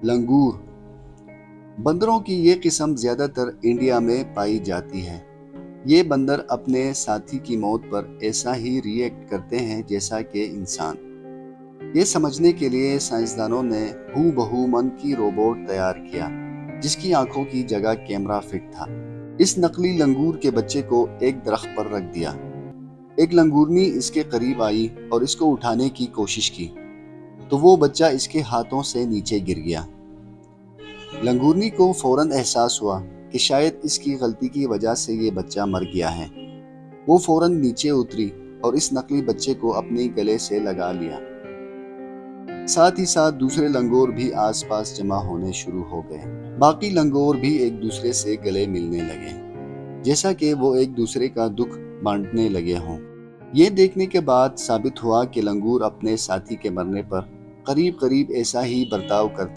लंगूर। बंदरों की ये किस्म ज़्यादातर इंडिया में पाई जाती है। ये बंदर अपने साथी की मौत पर ऐसा ही रिएक्ट करते हैं जैसा कि इंसान। ये समझने के लिए साइंसदानों ने हूबहू मन की रोबोट तैयार किया, जिसकी आंखों की जगह कैमरा फिट था। इस नकली लंगूर के बच्चे को एक दरख्त पर रख दिया। एक लंगूरनी इसके करीब आई और इसको उठाने की कोशिश की, तो वो बच्चा इसके हाथों से नीचे गिर गया। लंगूरनी को फौरन एहसास हुआ कि शायद इसकी गलती की वजह से ये बच्चा मर गया है। वो फौरन नीचे उतरी और इस नकली बच्चे को अपने गले से लगा लिया। साथ ही साथ दूसरे लंगूर भी आसपास जमा होने शुरू हो गए। बाकी लंगूर भी एक दूसरे से गले मिलने लगे, जैसा कि वो एक दूसरे का दुख बांटने लगे हों। ये देखने के बाद साबित हुआ कि लंगूर अपने साथी के मरने पर करीब करीब ऐसा ही बर्ताव करते